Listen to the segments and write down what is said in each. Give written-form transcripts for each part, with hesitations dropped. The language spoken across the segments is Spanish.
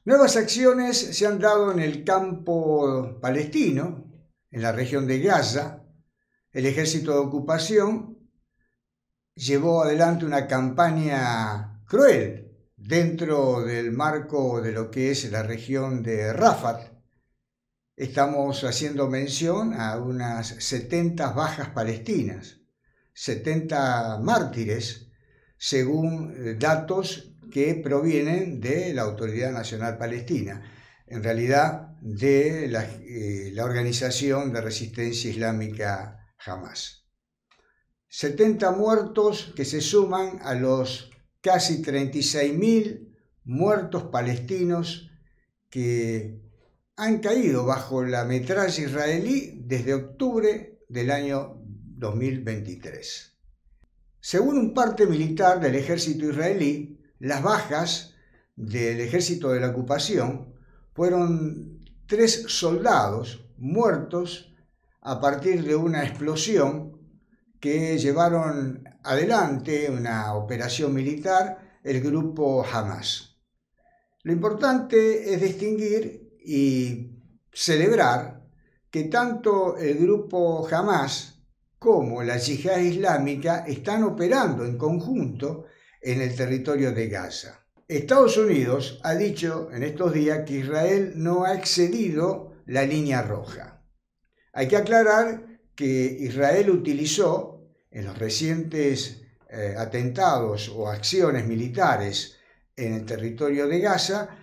Nuevas acciones se han dado en el campo palestino, en la región de Gaza. El ejército de ocupación llevó adelante una campaña cruel dentro del marco de lo que es la región de Rafah. Estamos haciendo mención a unas 70 bajas palestinas, 70 mártires, según datos que provienen de la Autoridad Nacional Palestina, en realidad de la Organización de Resistencia Islámica Hamas. 70 muertos que se suman a los casi 36.000 muertos palestinos que han caído bajo la metralla israelí desde octubre del año 2023. Según un parte militar del ejército israelí, las bajas del ejército de la ocupación fueron 3 soldados muertos a partir de una explosión que llevaron adelante una operación militar el grupo Hamas. Lo importante es distinguir y celebrar que tanto el grupo Hamas como la Yihad Islámica están operando en conjunto en el territorio de Gaza. Estados Unidos ha dicho en estos días que Israel no ha excedido la línea roja. Hay que aclarar que Israel utilizó en los recientes atentados o acciones militares en el territorio de Gaza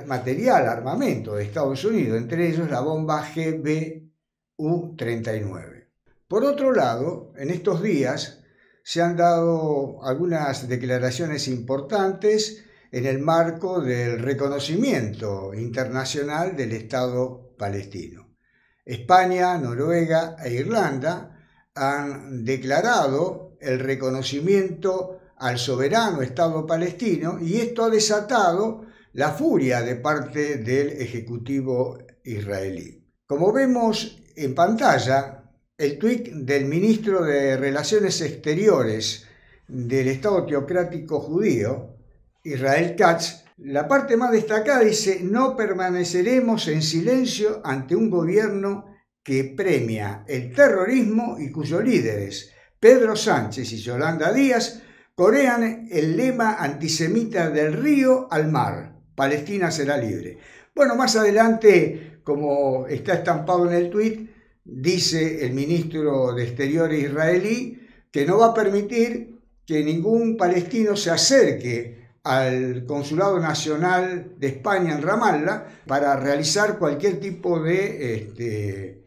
material, armamento de Estados Unidos, entre ellos la bomba GBU-39. Por otro lado, en estos días se han dado algunas declaraciones importantes en el marco del reconocimiento internacional del Estado palestino. España, Noruega e Irlanda han declarado el reconocimiento al soberano Estado palestino y esto ha desatado la furia de parte del Ejecutivo israelí. Como vemos en pantalla, el tuit del ministro de Relaciones Exteriores del Estado Teocrático Judío, Israel Katz, la parte más destacada dice: no permaneceremos en silencio ante un gobierno que premia el terrorismo y cuyos líderes, Pedro Sánchez y Yolanda Díaz, corean el lema antisemita del río al mar, Palestina será libre. Bueno, más adelante, como está estampado en el tuit, dice el ministro de Exteriores israelí que no va a permitir que ningún palestino se acerque al Consulado Nacional de España en Ramallah para realizar cualquier tipo de,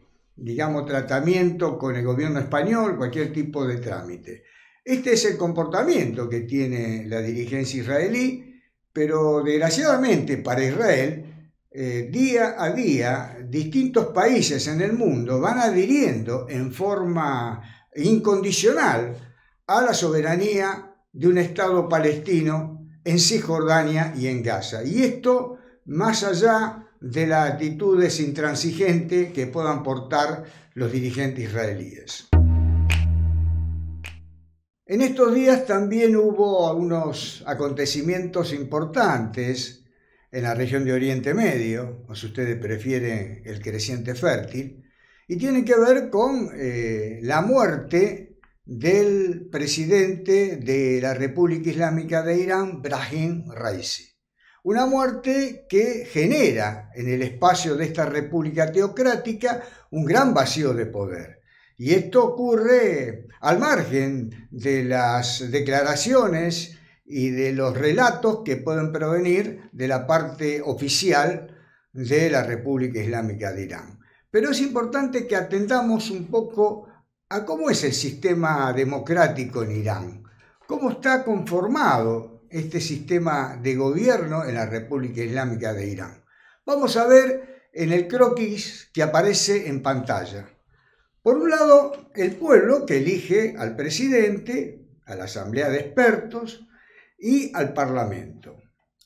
tratamiento con el gobierno español, cualquier tipo de trámite. Este es el comportamiento que tiene la dirigencia israelí, pero desgraciadamente para Israel, día a día, distintos países en el mundo van adhiriendo en forma incondicional a la soberanía de un Estado palestino en Cisjordania y en Gaza. Y esto más allá de las actitudes intransigentes que puedan portar los dirigentes israelíes. En estos días también hubo algunos acontecimientos importantes en la región de Oriente Medio, o si ustedes prefieren el creciente fértil, y tienen que ver con la muerte del presidente de la República Islámica de Irán, Brahim Raisi. Una muerte que genera en el espacio de esta república teocrática un gran vacío de poder. Y esto ocurre al margen de las declaraciones y de los relatos que pueden provenir de la parte oficial de la República Islámica de Irán. Pero es importante que atendamos un poco a cómo es el sistema democrático en Irán, cómo está conformado este sistema de gobierno en la República Islámica de Irán. Vamos a ver en el croquis que aparece en pantalla. Por un lado, el pueblo que elige al presidente, a la asamblea de expertos y al parlamento.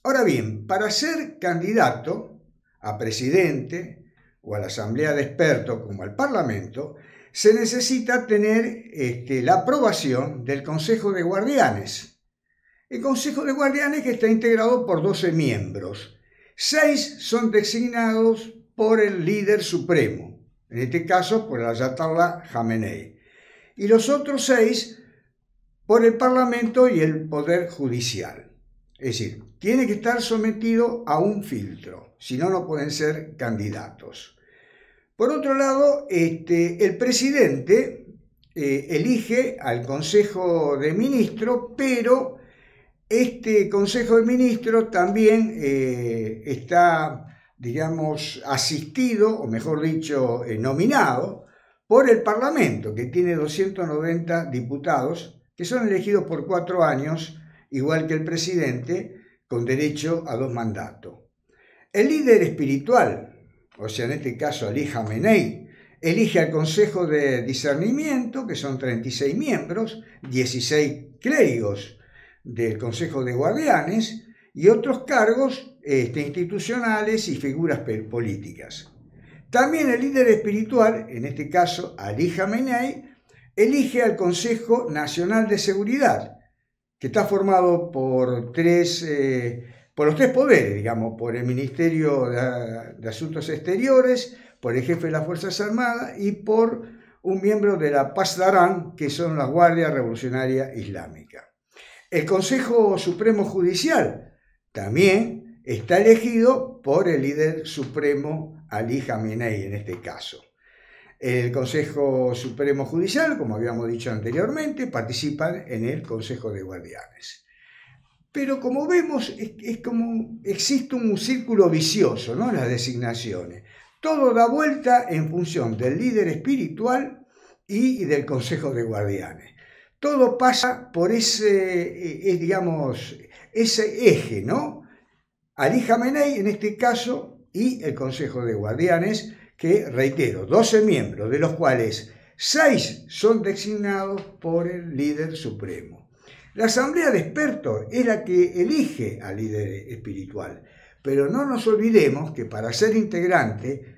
Ahora bien, para ser candidato a presidente o a la asamblea de expertos como al parlamento, se necesita tener la aprobación del Consejo de Guardianes. El Consejo de Guardianes que está integrado por 12 miembros 6 son designados por el líder supremo, en este caso por el Ayatollah Jamenei, y los otros 6 por el Parlamento y el Poder Judicial. Es decir, tiene que estar sometido a un filtro, si no, no pueden ser candidatos. Por otro lado, el presidente elige al Consejo de Ministros, pero este Consejo de Ministros también está, digamos, asistido, o mejor dicho, nominado por el Parlamento, que tiene 290 diputados, que son elegidos por 4 años, igual que el presidente, con derecho a 2 mandatos. El líder espiritual, o sea, en este caso Ali Jamenei, elige al Consejo de Discernimiento, que son 36 miembros, 16 clérigos del Consejo de Guardianes y otros cargos institucionales y figuras políticas. También el líder espiritual, en este caso Ali Jamenei, elige al Consejo Nacional de Seguridad, que está formado por los 3 poderes, digamos, por el Ministerio de Asuntos Exteriores, por el jefe de las Fuerzas Armadas y por un miembro de la Pasdaran, que son la Guardia Revolucionaria Islámica. El Consejo Supremo Judicial también está elegido por el líder supremo Ali Jamenei en este caso. El Consejo Supremo Judicial, como habíamos dicho anteriormente, participan en el Consejo de Guardianes. Pero como vemos, es como existe un círculo vicioso, ¿no?, en las designaciones. Todo da vuelta en función del líder espiritual y del Consejo de Guardianes. Todo pasa por ese eje, ¿no? Ali Jamenei, en este caso, y el Consejo de Guardianes, que, reitero, 12 miembros, de los cuales 6 son designados por el líder supremo. La asamblea de expertos es la que elige al líder espiritual, pero no nos olvidemos que para ser integrante,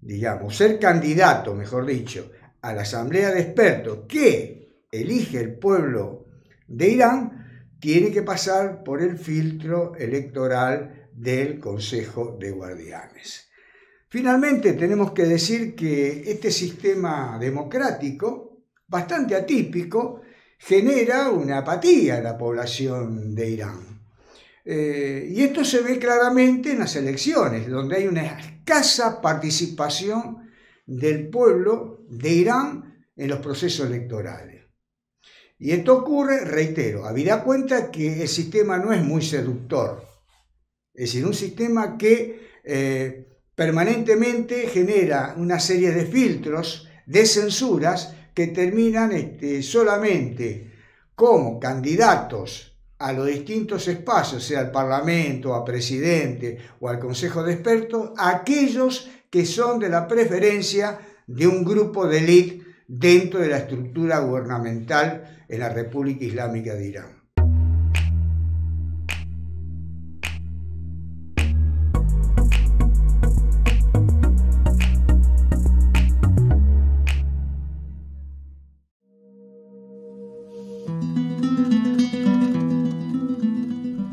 digamos, ser candidato, mejor dicho, a la asamblea de expertos que elige el pueblo de Irán, tiene que pasar por el filtro electoral del Consejo de Guardianes. Finalmente, tenemos que decir que este sistema democrático, bastante atípico, genera una apatía en la población de Irán. Y esto se ve claramente en las elecciones, donde hay una escasa participación del pueblo de Irán en los procesos electorales. Y esto ocurre, reitero, habida cuenta que el sistema no es muy seductor. Es decir, un sistema que permanentemente genera una serie de filtros, de censuras, que terminan solamente como candidatos a los distintos espacios, sea al Parlamento, a presidente o al Consejo de Expertos, aquellos que son de la preferencia de un grupo de élite dentro de la estructura gubernamental en la República Islámica de Irán.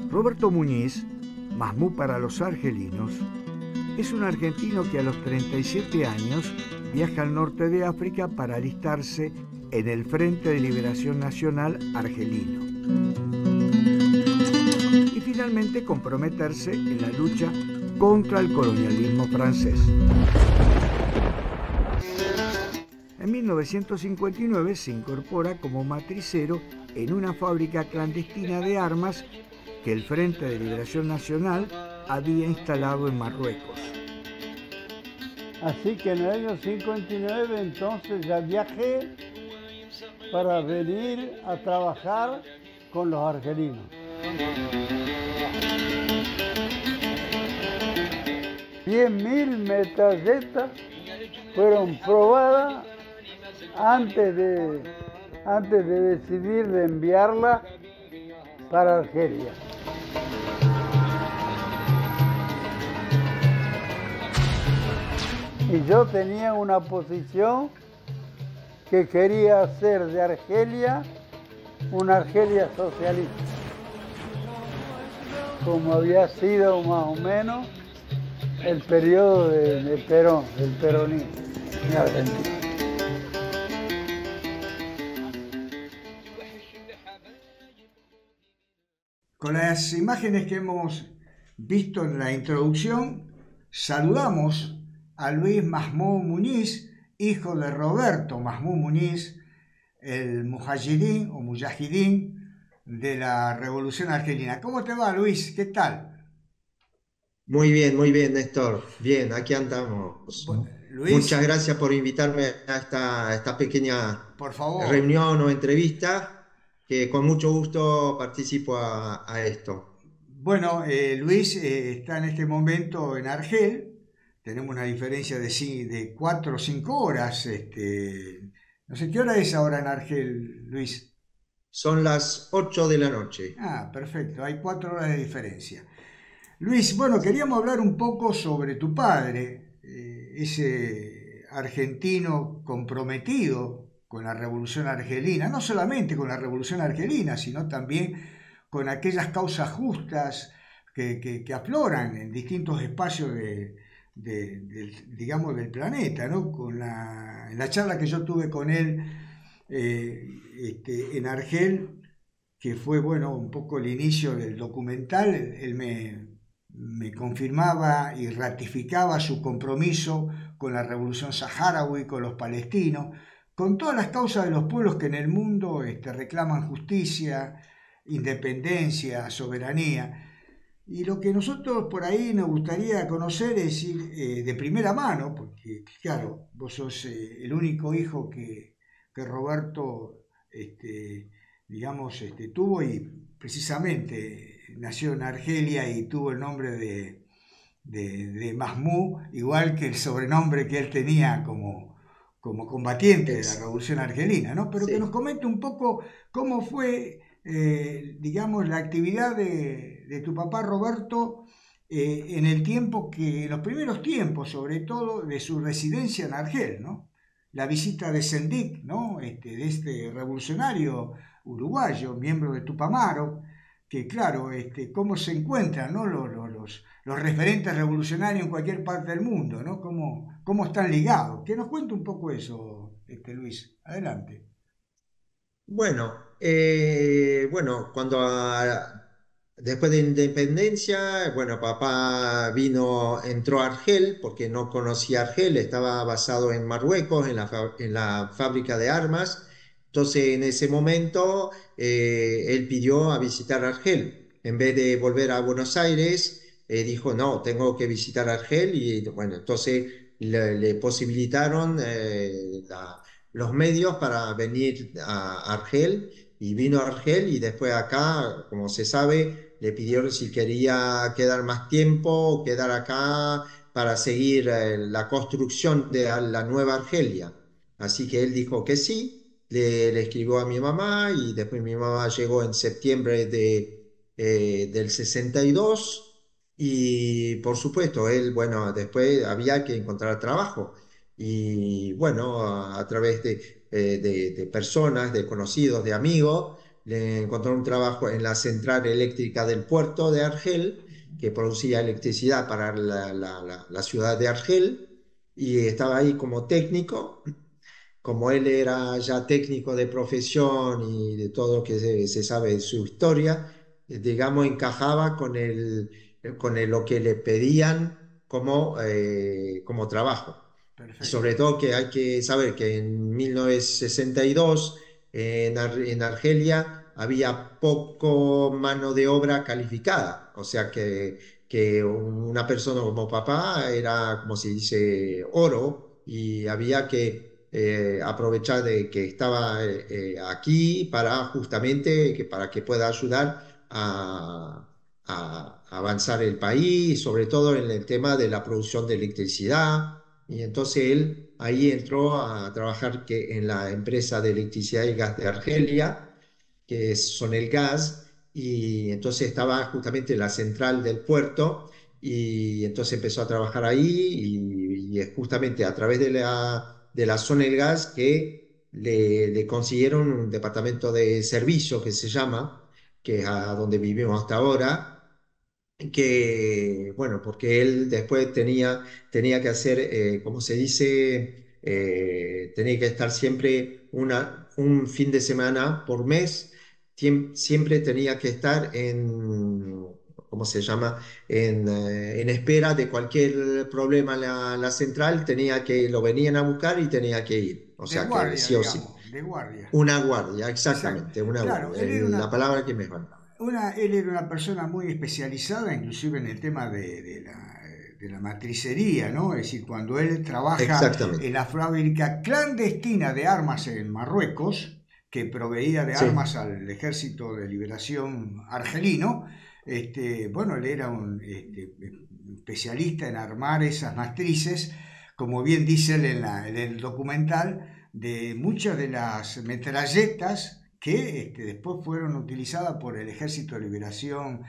Roberto Muñiz, Mahmoud para los argelinos, es un argentino que a los 37 años viaja al norte de África para alistarse en el Frente de Liberación Nacional argelino y finalmente comprometerse en la lucha contra el colonialismo francés. En 1959 se incorpora como matricero en una fábrica clandestina de armas que el Frente de Liberación Nacional había instalado en Marruecos. Así que en el año 59 entonces ya viajé para venir a trabajar con los argelinos. 10.000 metralletas fueron probadas antes de decidir de enviarla para Argelia. Y yo tenía una posición que quería hacer de Argelia una Argelia socialista, como había sido más o menos el periodo de Perón, del peronismo en Argentina. Con las imágenes que hemos visto en la introducción, saludamos a Luis Mahmoud Muñiz, hijo de Roberto Mahmoud Muñiz, el mujahidín de la Revolución Argelina. ¿Cómo te va, Luis? ¿Qué tal? Muy bien, Néstor. Bien, aquí andamos. Muchas Luis, gracias por invitarme a esta pequeña por favor. reunión o entrevista, que con mucho gusto participo a esto. Bueno, Luis está en este momento en Argel. Tenemos una diferencia de 4 o 5 horas. No sé qué hora es ahora en Argel, Luis. Son las 8 de la noche. Ah, perfecto, hay 4 horas de diferencia. Luis, bueno, queríamos hablar un poco sobre tu padre, ese argentino comprometido con la revolución argelina, no solamente con la revolución argelina, sino también con aquellas causas justas que afloran en distintos espacios digamos, del planeta, ¿no? En la charla que yo tuve con él en Argel, que fue, bueno, un poco el inicio del documental, él me confirmaba y ratificaba su compromiso con la revolución saharaui, con los palestinos, con todas las causas de los pueblos que en el mundo reclaman justicia, independencia, soberanía. Y lo que nosotros por ahí nos gustaría conocer es ir de primera mano, porque claro, vos sos el único hijo que Roberto, digamos, tuvo, y precisamente nació en Argelia y tuvo el nombre de Mahmoud, igual que el sobrenombre que él tenía como combatiente de la Ex- revolución argelina, ¿no? Pero que nos sí. comente un poco cómo fue, digamos, la actividad de tu papá Roberto en el tiempo en los primeros tiempos, sobre todo, de su residencia en Argel, ¿no? La visita de Sendik, ¿no? De este revolucionario uruguayo, miembro de Tupamaro, que claro, cómo se encuentran, ¿no? Los referentes revolucionarios en cualquier parte del mundo, ¿no? Cómo están ligados. Que nos cuente un poco eso, Luis. Adelante. Bueno, después de independencia, bueno, papá entró a Argel porque no conocía Argel, estaba basado en Marruecos, en la fábrica de armas. Entonces, en ese momento, él pidió a visitar Argel. En vez de volver a Buenos Aires, dijo, no, tengo que visitar Argel. Y bueno, entonces le posibilitaron los medios para venir a Argel, y vino a Argel, y después acá, como se sabe, le pidieron si quería quedar más tiempo, quedar acá para seguir la construcción de la nueva Argelia. Así que él dijo que sí, le escribió a mi mamá, y después mi mamá llegó en septiembre del 62. Y por supuesto, él, bueno, después había que encontrar trabajo. Y bueno, a través de personas, de conocidos, de amigos, le encontró un trabajo en la central eléctrica del puerto de Argel, que producía electricidad para la ciudad de Argel, y estaba ahí como técnico. Como él era ya técnico de profesión y de todo lo que se sabe de su historia, digamos, encajaba lo que le pedían como trabajo. Y Perfecto. sobre todo que hay que saber que en 1962 en Argelia había poco mano de obra calificada, o sea que una persona como papá era, como se dice, oro, y había que aprovechar de que estaba aquí para justamente para que pueda ayudar a avanzar el país, sobre todo en el tema de la producción de electricidad. Y entonces él ahí entró a trabajar en la empresa de electricidad y gas de Argelia, que son el gas, y entonces estaba justamente en la central del puerto, y entonces empezó a trabajar ahí, y es justamente a través de la zona del gas que le consiguieron un departamento de servicio que se llama, que es a donde vivimos hasta ahora. que, bueno, porque él después tenía que hacer, ¿cómo se dice? Tenía que estar siempre un fin de semana por mes, siempre tenía que estar ¿cómo se llama? En espera de cualquier problema en la central, lo venían a buscar y tenía que ir. O De sea que guardia, sí o sí. digamos, de guardia. Una guardia, Exacto. exactamente, una Claro, guardia, él era la palabra que me falta. él era una persona muy especializada, inclusive en el tema de la matricería, ¿no? Es decir, cuando él trabaja en Exactamente, la fábrica clandestina de armas en Marruecos, que proveía de sí. armas al Ejército de Liberación argelino, bueno, él era un especialista en armar esas matrices, como bien dice él en el documental, de muchas de las metralletas que después fueron utilizadas por el Ejército de Liberación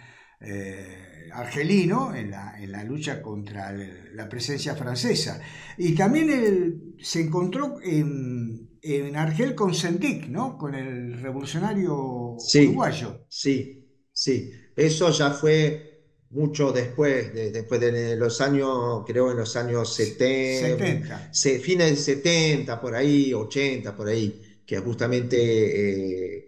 argelino en la lucha contra la presencia francesa. Y también él se encontró en Argel con Sendik, ¿no? Con el revolucionario Sí, uruguayo. sí, sí. Eso ya fue mucho después, después de los años, creo en los años 70, 70. fines de 70, por ahí, 80, por ahí, que justamente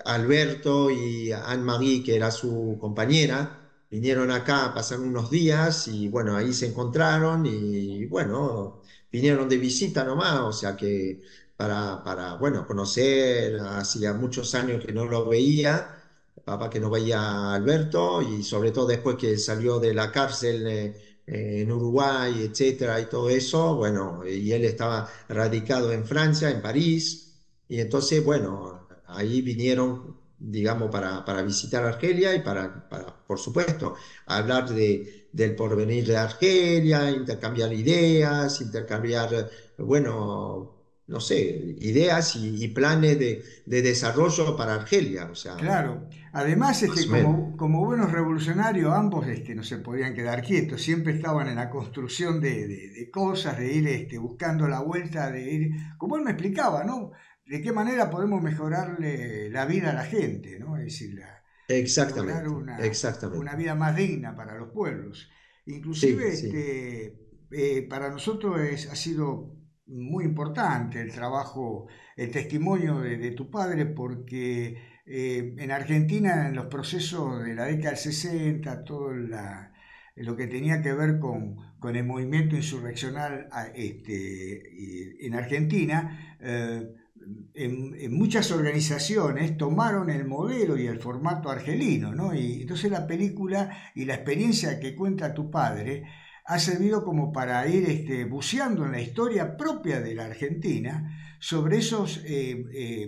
Alberto y Anne-Marie, que era su compañera, vinieron acá, pasaron unos días y bueno, ahí se encontraron y bueno, vinieron de visita nomás, o sea que bueno, conocer, hacía muchos años que no lo veía, papá que no veía a Alberto, y sobre todo después que salió de la cárcel en Uruguay, etcétera, y todo eso, bueno, y él estaba radicado en Francia, en París, y entonces, bueno, ahí vinieron, digamos, para visitar Argelia y por supuesto, hablar del porvenir de Argelia, intercambiar ideas, intercambiar, bueno, no sé, ideas y planes de desarrollo para Argelia, o sea, Claro, además, más o menos. como buenos revolucionarios, ambos no se podían quedar quietos, siempre estaban en la construcción de cosas, de ir buscando la vuelta, de ir, como él me explicaba, ¿no? De qué manera podemos mejorarle la vida a la gente, ¿no? Es decir, lograr Exactamente, una exactamente. vida más digna para los pueblos. Sí, Inclusive, sí, para nosotros ha sido muy importante el trabajo, el testimonio de tu padre, porque en Argentina, en los procesos de la década del 60, lo que tenía que ver con el movimiento insurreccional en Argentina, en muchas organizaciones tomaron el modelo y el formato argelino, ¿no? Y entonces la película y la experiencia que cuenta tu padre ha servido como para ir buceando en la historia propia de la Argentina sobre esos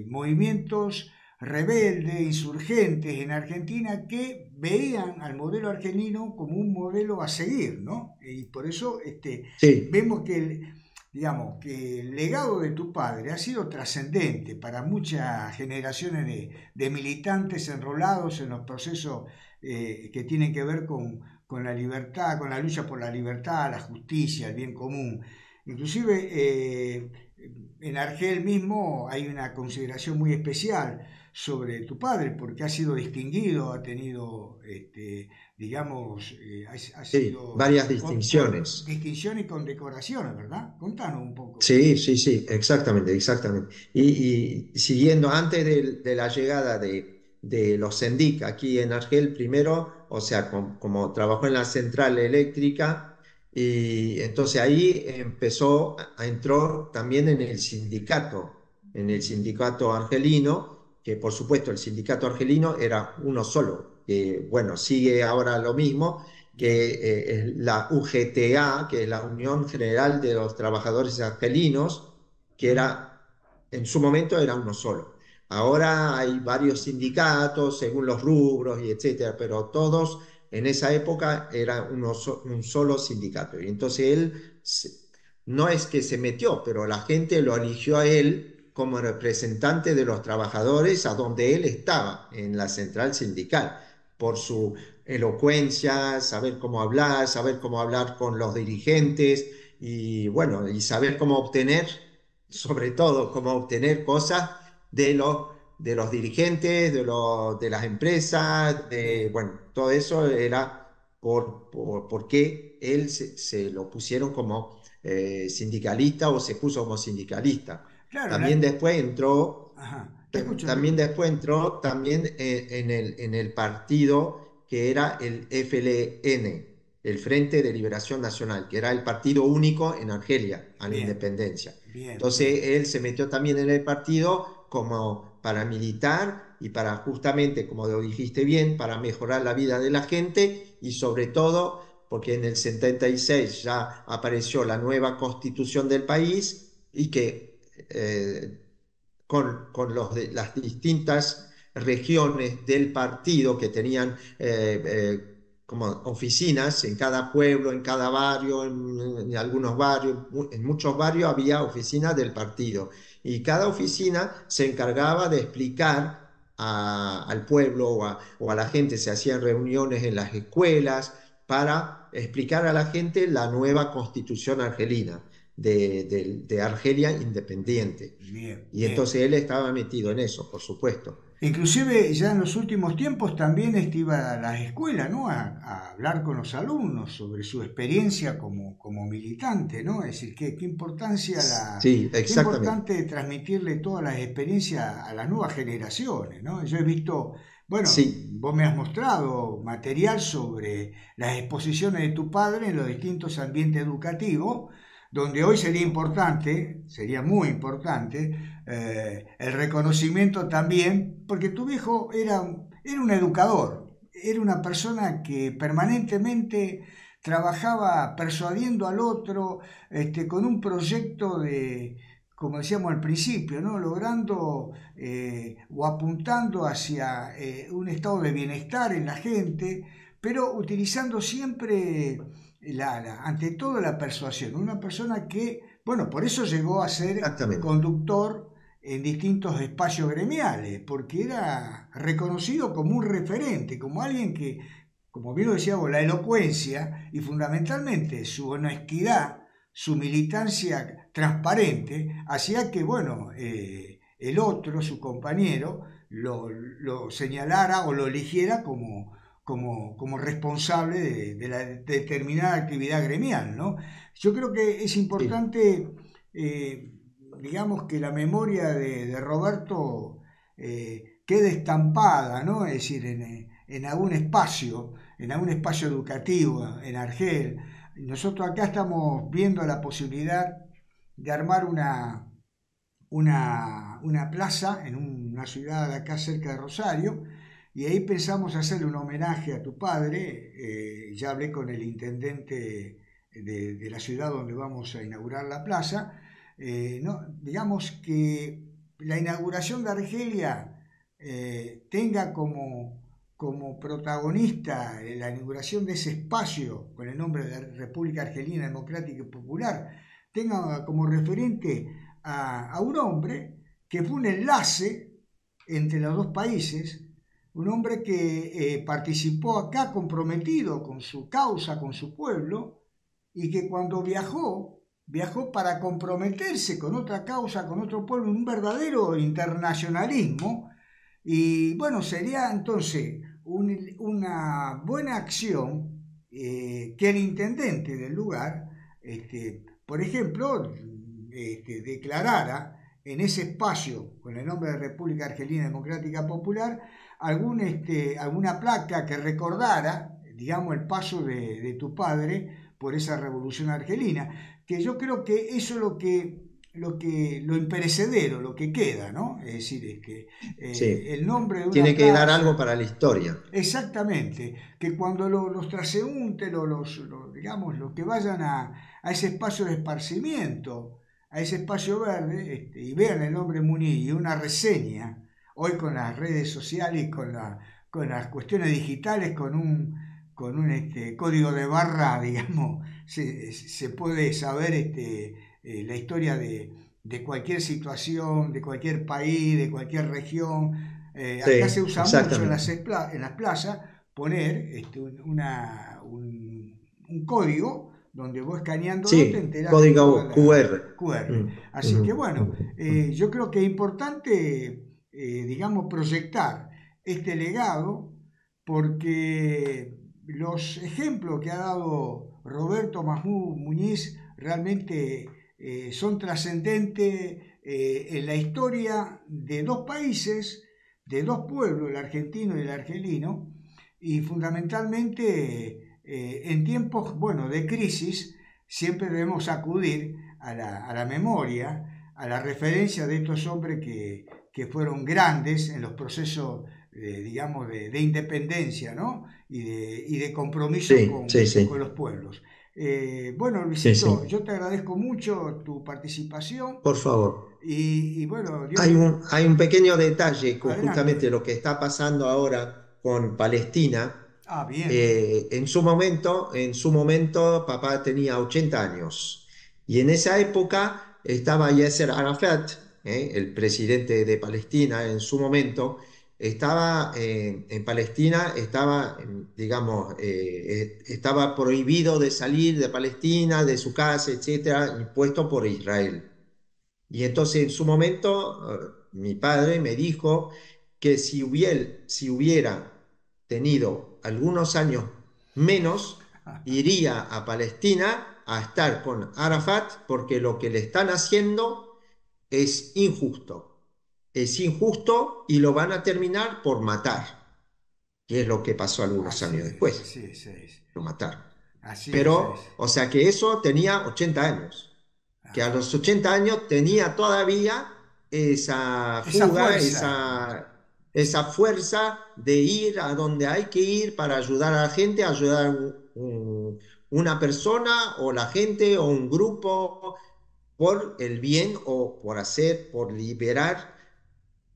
movimientos rebeldes, insurgentes en Argentina que veían al modelo argelino como un modelo a seguir, ¿no? Y por eso sí, vemos digamos, que el legado de tu padre ha sido trascendente para muchas generaciones de militantes enrolados en los procesos que tienen que ver con la libertad, con la lucha por la libertad, la justicia, el bien común. Inclusive en Argel mismo hay una consideración muy especial sobre tu padre porque ha sido distinguido, ha tenido, digamos, ha sí, sido varias con distinciones. distinción y con decoraciones, ¿verdad? Contanos un poco. Sí, sí, sí, exactamente, exactamente. Y siguiendo antes de la llegada de los Sendik aquí en Argel, primero, o sea, como trabajó en la central eléctrica, y entonces ahí entró también en el sindicato argelino, que por supuesto el sindicato argelino era uno solo, que bueno, sigue ahora lo mismo que Bien. es la UGTA, que es la Unión General de los Trabajadores Argelinos, que Mm. en su momento era uno solo. Ahora hay varios sindicatos según los rubros y etcétera, pero todos en esa época era un solo sindicato. Y entonces no es que se metió, pero la gente lo eligió a él como representante de los trabajadores a donde él estaba, en la central sindical, por su elocuencia, saber cómo hablar con los dirigentes y bueno, y saber cómo obtener, sobre todo, cómo obtener cosas de los de los dirigentes, de las empresas, bueno, todo eso era porque él se lo pusieron como sindicalista o se puso como sindicalista. Claro, También después entró, ajá, te escucho, te también escucho. después entró también en el partido que era el FLN, el Frente de Liberación Nacional, que era el partido único en Argelia a la Bien, independencia. bien, Entonces bien, él se metió también en el partido como paramilitar y para justamente, como lo dijiste bien, para mejorar la vida de la gente y sobre todo porque en el 76 ya apareció la nueva constitución del país y que con las distintas regiones del partido que tenían como oficinas en cada pueblo, en cada barrio, en algunos barrios, en muchos barrios había oficinas del partido. Y cada oficina se encargaba de explicar al pueblo o a la gente, se hacían reuniones en las escuelas para explicar a la gente la nueva constitución argelina, de Argelia independiente. bien, Y bien. entonces él estaba metido en eso, por supuesto. Inclusive ya en los últimos tiempos también iba a las escuelas, ¿no? A hablar con los alumnos sobre su experiencia como militante, ¿no? Es decir, qué importancia Sí, qué exactamente. importante transmitirle todas las experiencias a las nuevas generaciones, ¿no? Yo he visto, bueno, Sí, vos me has mostrado material sobre las exposiciones de tu padre en los distintos ambientes educativos, donde hoy sería importante, sería muy importante, el reconocimiento también, porque tu viejo era un educador, era una persona que permanentemente trabajaba persuadiendo al otro, con un proyecto de, como decíamos al principio, ¿no? Logrando o apuntando hacia un estado de bienestar en la gente, pero utilizando siempre ante todo la persuasión. Una persona que, bueno, por eso llegó a ser exactamente. conductor en distintos espacios gremiales, porque era reconocido como un referente, como alguien que, como bien lo decíamos, la elocuencia y fundamentalmente su honestidad, su militancia transparente, hacía que, bueno, el otro, su compañero, lo señalara o lo eligiera como responsable de la determinada actividad gremial, ¿no? Yo creo que es Sí, importante, eh, digamos, que la memoria de Roberto quede estampada, ¿no? Es decir, en algún espacio educativo, en Argel. Nosotros acá estamos viendo la posibilidad de armar una plaza en una ciudad de acá cerca de Rosario, y ahí pensamos hacerle un homenaje a tu padre. Ya hablé con el intendente de la ciudad donde vamos a inaugurar la plaza. No, digamos que la inauguración de Argelia tenga como protagonista la inauguración de ese espacio con el nombre de República Argelina Democrática y Popular, tenga como referente a un hombre que fue un enlace entre los dos países, un hombre que participó acá comprometido con su causa, con su pueblo, y que cuando viajó para comprometerse con otra causa, con otro pueblo, un verdadero internacionalismo. Y bueno, sería entonces una buena acción que el intendente del lugar, por ejemplo, declarara en ese espacio con el nombre de República Argelina Democrática Popular alguna placa que recordara, digamos, el paso de tu padre por esa revolución argelina, que yo creo que eso es lo imperecedero, lo que queda, ¿no? Es decir, es que sí. el nombre de una Tiene que dar algo plaza, para la historia. exactamente, que cuando los transeúntes, digamos, los que vayan a ese espacio de esparcimiento, a ese espacio verde, y vean el nombre Muní y una reseña, hoy con las redes sociales y con las cuestiones digitales, con un código de barra, digamos, se puede saber la historia de cualquier situación, de cualquier país, de cualquier región. Acá se Sí, usa mucho en exactamente. las plazas poner un código donde vos escaneándolo te Sí, enterás de toda código la QR. QR. Mm, Así que ujú. bueno, yo creo que es importante. digamos, proyectar este legado, porque los ejemplos que ha dado Roberto Mahmoud Muñiz realmente son trascendentes en la historia de dos países, de dos pueblos, el argentino y el argelino, y fundamentalmente en tiempos, bueno, de crisis, siempre debemos acudir a la memoria, a la referencia de estos hombres que fueron grandes en los procesos, digamos, de independencia, ¿no? Y de compromiso Sí, sí, sí, con los pueblos. Bueno, sí, Luisito, sí. yo te agradezco mucho tu participación Por favor. y bueno, Dios me... Hay un pequeño detalle con justamente Adelante. lo que está pasando ahora con Palestina. Ah, bien. En su momento, papá tenía 80 años y en esa época estaba Yasser Arafat, el presidente de Palestina en su momento, estaba en Palestina, estaba, digamos, estaba prohibido de salir de Palestina, de su casa, etcétera, impuesto por Israel. Y entonces en su momento mi padre me dijo que si hubiera tenido algunos años menos, iría a Palestina a estar con Arafat porque lo que le están haciendo es injusto. Es injusto y lo van a terminar por matar, que es lo que pasó algunos años después. Así es. Lo mataron. Así es. Pero, o sea que eso tenía 80 años que a Ajá. los 80 años tenía todavía esa Esa fuga, fuerza. esa fuerza de ir a donde hay que ir para ayudar a la gente, ayudar a una persona o la gente o un grupo por el bien o por hacer, por liberar,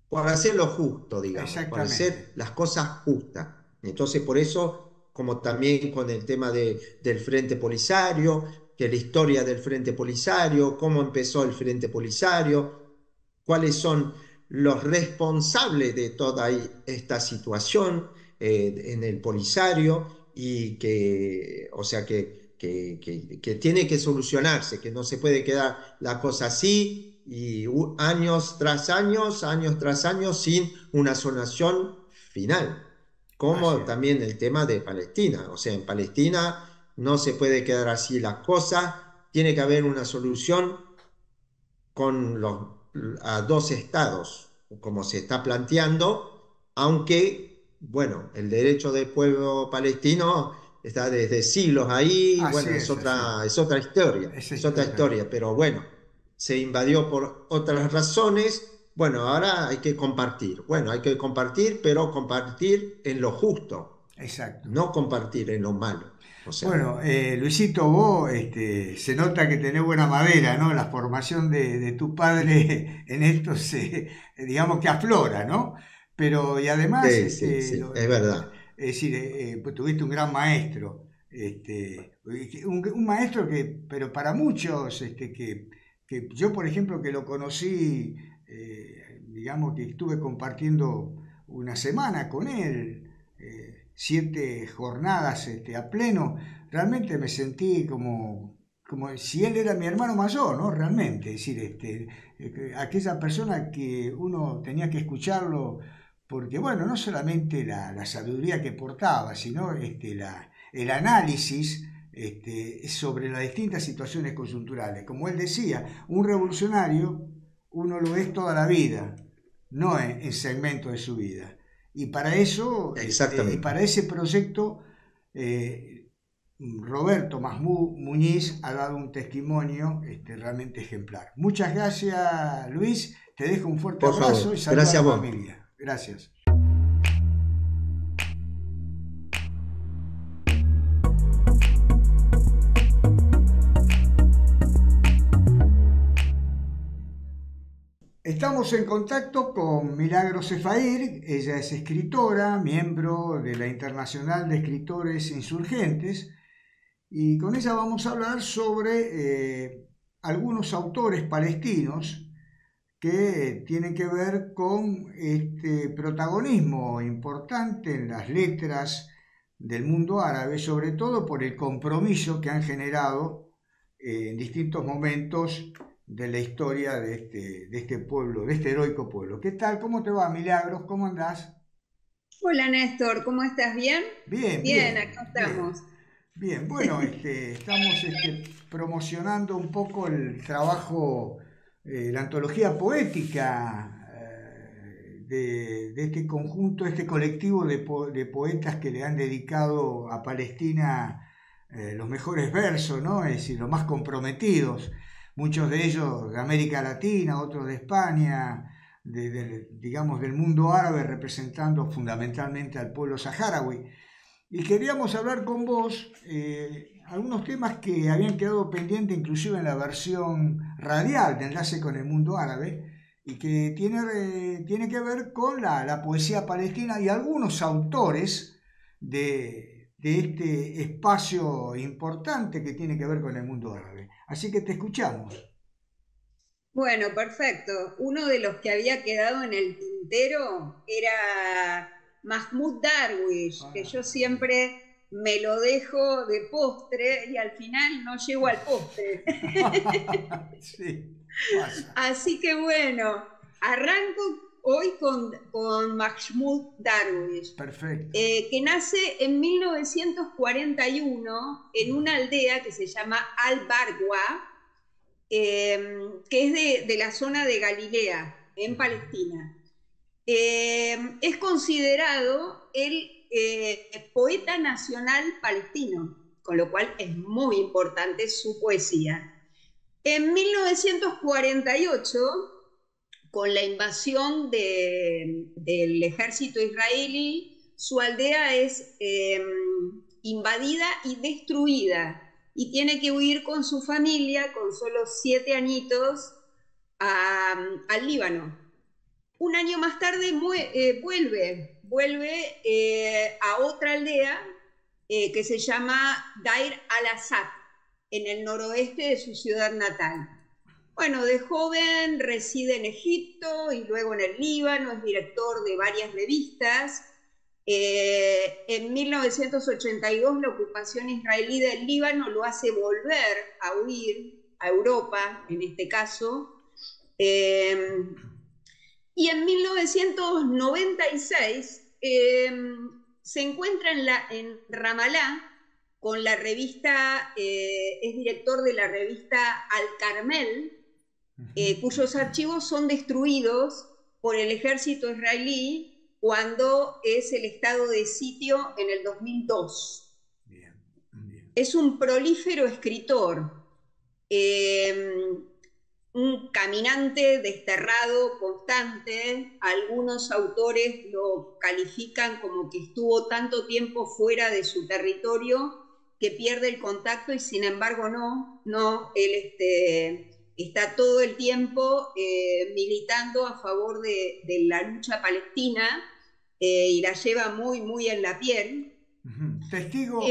por hacer lo justo, digamos, por Exactamente. hacer las cosas justas. Entonces, por eso, como también con el tema del Frente Polisario, que la historia del Frente Polisario, cómo empezó el Frente Polisario, cuáles son los responsables de toda esta situación en el Polisario y que, o sea, que tiene que solucionarse, que no se puede quedar la cosa así y años tras años sin una solución final. Así Como es. también el tema de Palestina. O sea, en Palestina no se puede quedar así las cosas, tiene que haber una solución con a dos estados, como se está planteando, aunque, bueno, el derecho del pueblo palestino está desde siglos ahí, bueno, Así es. Esa es otra historia. historia, pero bueno, se invadió por otras razones, bueno, ahora hay que compartir, bueno, hay que compartir, pero compartir en lo justo, Exacto. no compartir en lo malo, o sea, Bueno, Luisito, vos se nota que tenés buena madera, ¿no? La formación de tu padre en esto digamos que aflora, ¿no? Pero, y además, sí, sí, sí, es verdad. es decir, pues tuviste un gran maestro, un maestro pero para muchos, que yo, por ejemplo, que lo conocí, digamos que estuve compartiendo una semana con él, 7 jornadas a pleno, realmente me sentí como si él era mi hermano mayor, ¿no? Realmente, es decir, aquella persona que uno tenía que escucharlo, porque, bueno, no solamente la sabiduría que portaba, sino el análisis sobre las distintas situaciones coyunturales. Como él decía, un revolucionario uno lo es toda la vida, no en segmentos de su vida. Y para eso, y Exactamente. para ese proyecto, eh, Roberto Mahmoud Muñiz ha dado un testimonio realmente ejemplar. Muchas gracias, Luis. Te dejo un fuerte Por abrazo y favor, saludo a gracias la a vos. familia. Gracias. Estamos en contacto con Milagros Sefair. Ella es escritora, miembro de la Internacional de Escritores Insurgentes, y con ella vamos a hablar sobre algunos autores palestinos que tienen que ver con este protagonismo importante en las letras del mundo árabe, sobre todo por el compromiso que han generado en distintos momentos de la historia de este pueblo, de este heroico pueblo. ¿Qué tal? ¿Cómo te va, Milagros? ¿Cómo andás? Hola Néstor, ¿cómo estás? ¿Bien? Bien, Bien, acá bien, bien. estamos. Bien, bueno, estamos promocionando un poco el trabajo, la antología poética de este conjunto, este colectivo de poetas que le han dedicado a Palestina los mejores versos, ¿no? Es decir, los más comprometidos, muchos de ellos de América Latina, otros de España, digamos del mundo árabe, representando fundamentalmente al pueblo saharaui. Y queríamos hablar con vos algunos temas que habían quedado pendientes inclusive en la versión radial de Enlace con el Mundo Árabe y que tiene que ver con la poesía palestina y algunos autores de este espacio importante que tiene que ver con el mundo árabe. Así que te escuchamos. Bueno, perfecto. Uno de los que había quedado en el tintero era Mahmoud Darwish, que Ah, yo siempre me lo dejo de postre y al final no llego al postre. sí, pasa. Así que bueno, arranco hoy con Mahmoud Darwish, Perfecto. que nace en 1941 en una aldea que se llama Al-Barwa, que es de la zona de Galilea, en Palestina. Es considerado el poeta nacional palestino, con lo cual es muy importante su poesía. En 1948, con la invasión del ejército israelí, su aldea es invadida y destruida y tiene que huir con su familia, con solo 7 añitos, al Líbano. Un año más tarde vuelve a otra aldea que se llama Dair al-Assad, en el noroeste de su ciudad natal. Bueno, de joven reside en Egipto y luego en el Líbano, es director de varias revistas. En 1982 la ocupación israelí del Líbano lo hace volver a huir a Europa, en este caso. Y en 1996 se encuentra en Ramalá con la revista, es director de la revista Al-Carmel, cuyos archivos son destruidos por el ejército israelí cuando es el estado de sitio en el 2002. Bien, bien. Es un prolífero escritor, un caminante desterrado constante. Algunos autores lo califican como que estuvo tanto tiempo fuera de su territorio que pierde el contacto y sin embargo no, él está todo el tiempo militando a favor de la lucha palestina y la lleva muy, muy en la piel. Testigo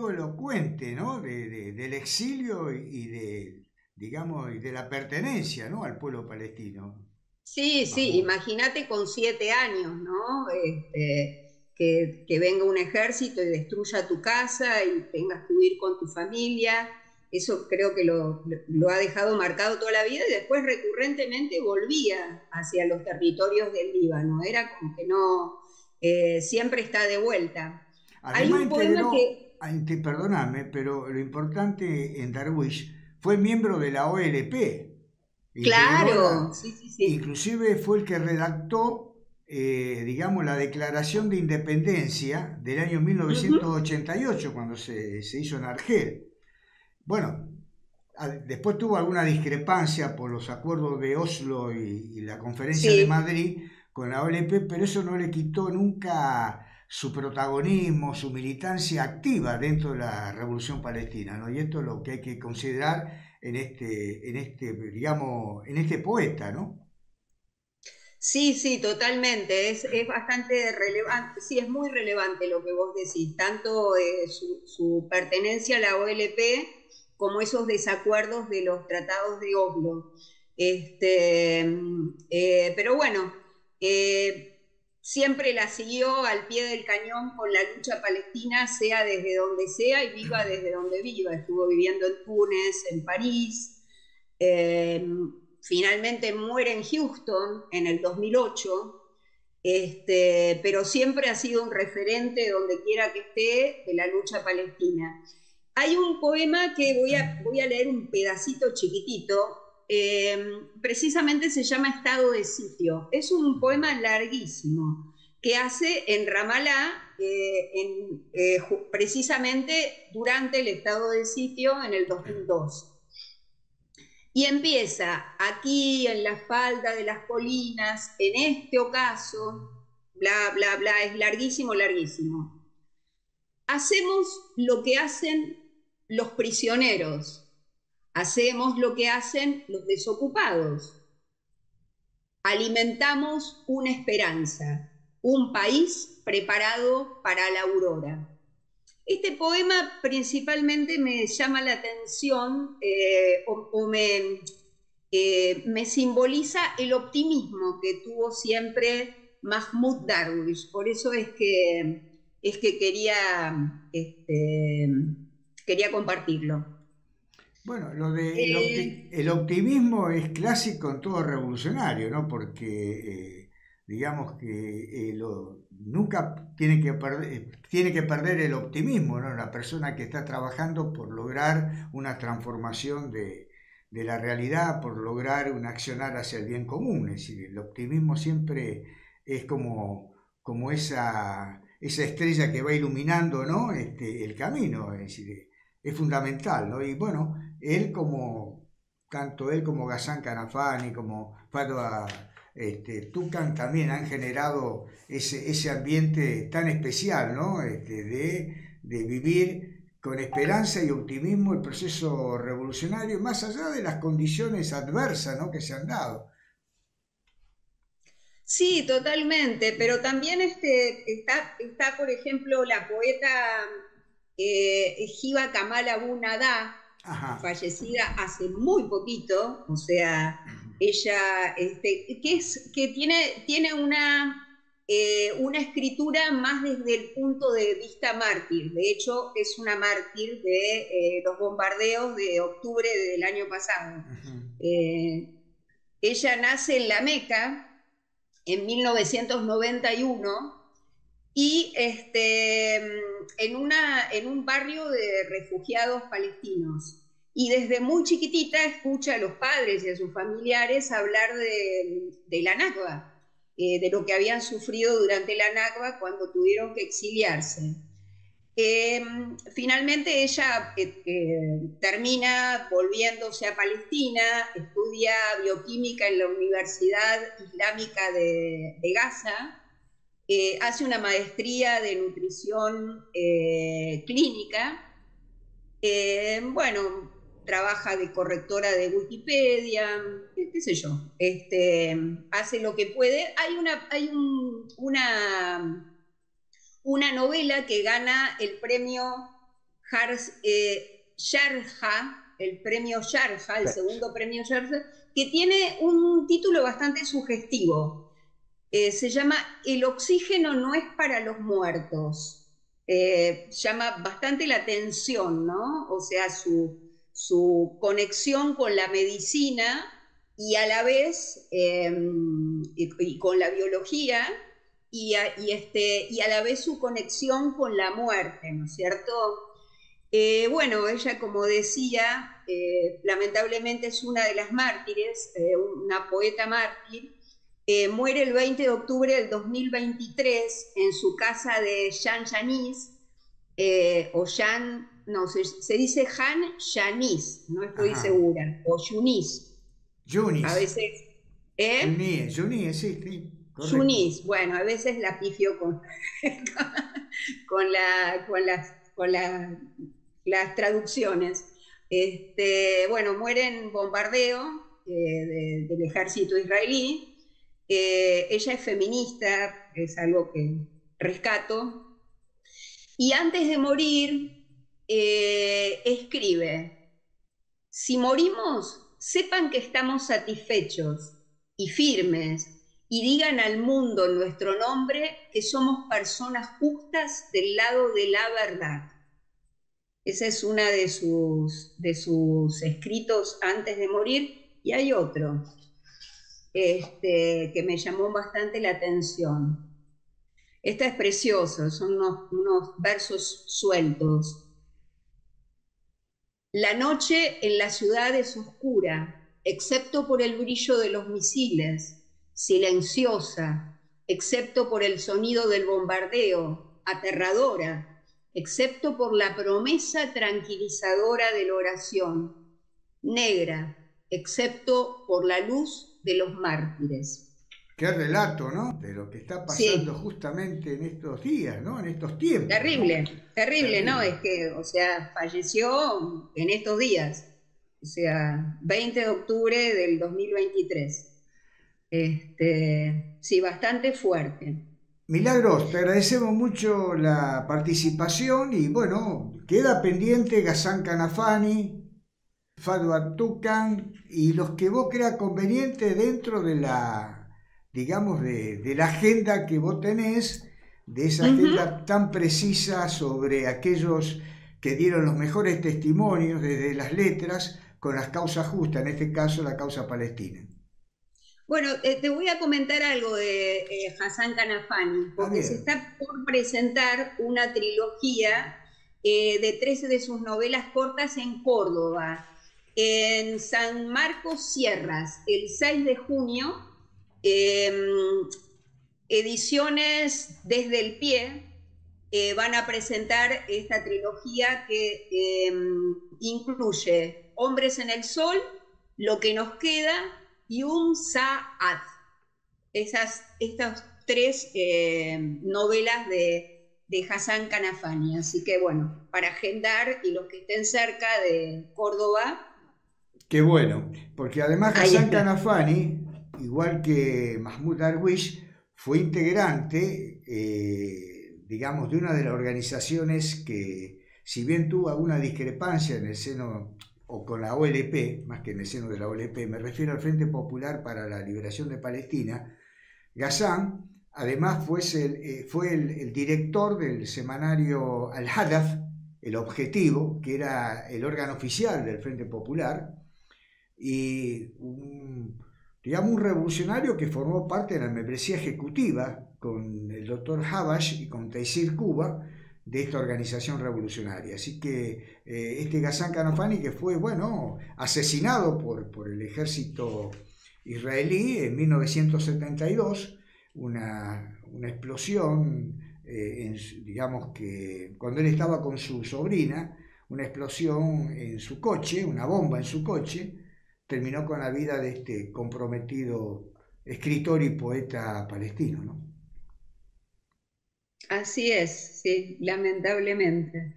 elocuente, ¿no? Del exilio digamos, y de la pertenencia, ¿no? Al pueblo palestino. Sí, sí, Mahmoud. imagínate con 7 años, ¿no? Que venga un ejército y destruya tu casa y tengas que huir con tu familia. Eso creo que lo ha dejado marcado toda la vida y después recurrentemente volvía hacia los territorios del Líbano. Era como que no, siempre está de vuelta. Hay Además un poema integró, que, perdóname, pero lo importante en Darwish fue miembro de la OLP. Integró claro, sí, sí, sí. inclusive fue el que redactó, digamos, la Declaración de Independencia del año Ujú, 1988, cuando se hizo en Argel. Bueno, después tuvo alguna discrepancia por los acuerdos de Oslo y la conferencia de sí. Madrid con la OLP, pero eso no le quitó nunca su protagonismo, su militancia activa dentro de la Revolución Palestina, ¿no? Y esto es lo que hay que considerar digamos, en este poeta, ¿no? Sí, sí, totalmente. Es bastante relevante, sí, es muy relevante lo que vos decís, tanto su pertenencia a la OLP como esos desacuerdos de los tratados de Oslo. Pero bueno, eh, siempre la siguió al pie del cañón con la lucha palestina, sea desde donde sea y viva desde donde viva. Estuvo viviendo en Túnez, en París. Finalmente muere en Houston en el 2008, pero siempre ha sido un referente donde quiera que esté de la lucha palestina. Hay un poema que voy a leer un pedacito chiquitito, precisamente se llama Estado de Sitio. Es un poema larguísimo que hace en Ramallah, precisamente durante el estado de sitio en el 2002. Y empieza aquí en la falda de las colinas, en este ocaso, bla, bla, bla, es larguísimo, larguísimo. Hacemos lo que hacen los prisioneros, hacemos lo que hacen los desocupados. Alimentamos una esperanza, un país preparado para la aurora. Este poema principalmente me llama la atención me simboliza el optimismo que tuvo siempre Mahmoud Darwish. Por eso es que quería compartirlo. Bueno, lo de el optimismo es clásico en todo revolucionario, ¿no? Porque digamos que nunca tiene que perder el optimismo, ¿no? La persona que está trabajando por lograr una transformación de la realidad, por lograr un accionar hacia el bien común. Es decir, el optimismo siempre es como esa estrella que va iluminando, ¿no? El camino, es decir, es fundamental, ¿no? Y bueno, tanto él como Ghassan Kanafani, como Fatwa Tucan también han generado ese ambiente tan especial, ¿no? De vivir con esperanza y optimismo el proceso revolucionario, más allá de las condiciones adversas, ¿no? que se han dado. Sí, totalmente, pero también está, por ejemplo, la poeta Hiba Kamal Abu Nada, fallecida hace muy poquito, o sea, ella, que tiene una escritura más desde el punto de vista mártir. De hecho, es una mártir de los bombardeos de octubre del año pasado. Ella nace en La Meca en 1991 y en un barrio de refugiados palestinos. Y desde muy chiquitita escucha a los padres y a sus familiares hablar de la Nakba, de lo que habían sufrido durante la Nakba cuando tuvieron que exiliarse. Finalmente ella termina volviéndose a Palestina, estudia bioquímica en la Universidad Islámica de Gaza, hace una maestría de nutrición clínica, bueno, trabaja de correctora de Wikipedia, qué sé yo, hace lo que puede. Hay una novela que gana el premio Sharjah, el premio Sharjah, el segundo premio Sharjah, que tiene un título bastante sugestivo. Se llama El oxígeno no es para los muertos. Llama bastante la atención, ¿no? O sea, su conexión con la medicina y a la vez y con la biología y a la vez su conexión con la muerte, ¿no es cierto? Bueno, ella, como decía, lamentablemente es una de las mártires, una poeta mártir. Muere el 20 de octubre del 2023 en su casa de Jan Yanis, o Jan, no, se dice Jan Yanis, no estoy segura, o Yunis. Yunis. A veces. Yunis, sí. Yunis, bueno, a veces la pifio con las traducciones. Bueno, muere en bombardeo del ejército israelí. Ella es feminista, es algo que rescato. Y antes de morir, escribe: si morimos, sepan que estamos satisfechos y firmes, y digan al mundo en nuestro nombre que somos personas justas del lado de la verdad. Ese es uno de sus escritos antes de morir, y hay otro que me llamó bastante la atención. Esta es preciosa, son unos versos sueltos. La noche en la ciudad es oscura, excepto por el brillo de los misiles, silenciosa, excepto por el sonido del bombardeo, aterradora, excepto por la promesa tranquilizadora de la oración, negra, excepto por la luz de los mártires. Qué relato, ¿no? De lo que está pasando Sí, justamente en estos días, ¿no? En estos tiempos, ¿no? terrible, terrible, ¿no? Terrible. Es que, o sea, falleció en estos días, o sea, 20 de octubre del 2023. Sí, bastante fuerte. Milagros, te agradecemos mucho la participación y bueno, queda pendiente Ghassan Kanafani, Fadwa Tucan y los que vos creas conveniente dentro de la, digamos, de la agenda que vos tenés, de esa Ujú. agenda tan precisa sobre aquellos que dieron los mejores testimonios desde las letras con las causas justas, en este caso la causa palestina. Bueno, te voy a comentar algo de Hassan Kanafani, A porque se ver, está por presentar una trilogía de 13 de sus novelas cortas en Córdoba, en San Marcos Sierras, el 6 de junio. eh, Ediciones Desde el Pie van a presentar esta trilogía que incluye Hombres en el Sol, Lo que nos queda y Un Saat. Estas tres novelas de Hassan Kanafani. Así que bueno, para agendar y los que estén cerca de Córdoba, qué bueno, porque además ahí Hassan está. Kanafani, igual que Mahmoud Darwish, fue integrante, digamos, de una de las organizaciones que, si bien tuvo alguna discrepancia en el seno o con la OLP, más que en el seno de la OLP, me refiero al Frente Popular para la Liberación de Palestina. Ghassan además fue el director del semanario Al-Hadaf, El Objetivo, que era el órgano oficial del Frente Popular, y digamos, un revolucionario que formó parte de la membresía ejecutiva con el doctor Habash y con Taisir Cuba de esta organización revolucionaria. Así que este Ghassan Kanafani, que fue, bueno, asesinado por el ejército israelí en 1972, una explosión, digamos que cuando él estaba con su sobrina, una explosión en su coche, una bomba en su coche, terminó con la vida de este comprometido escritor y poeta palestino, ¿no? Así es, sí, lamentablemente.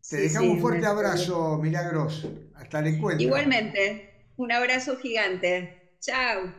Te Sí, dejamos sí, un fuerte abrazo, Milagros. Hasta el encuentro. igualmente, un abrazo gigante. Chao.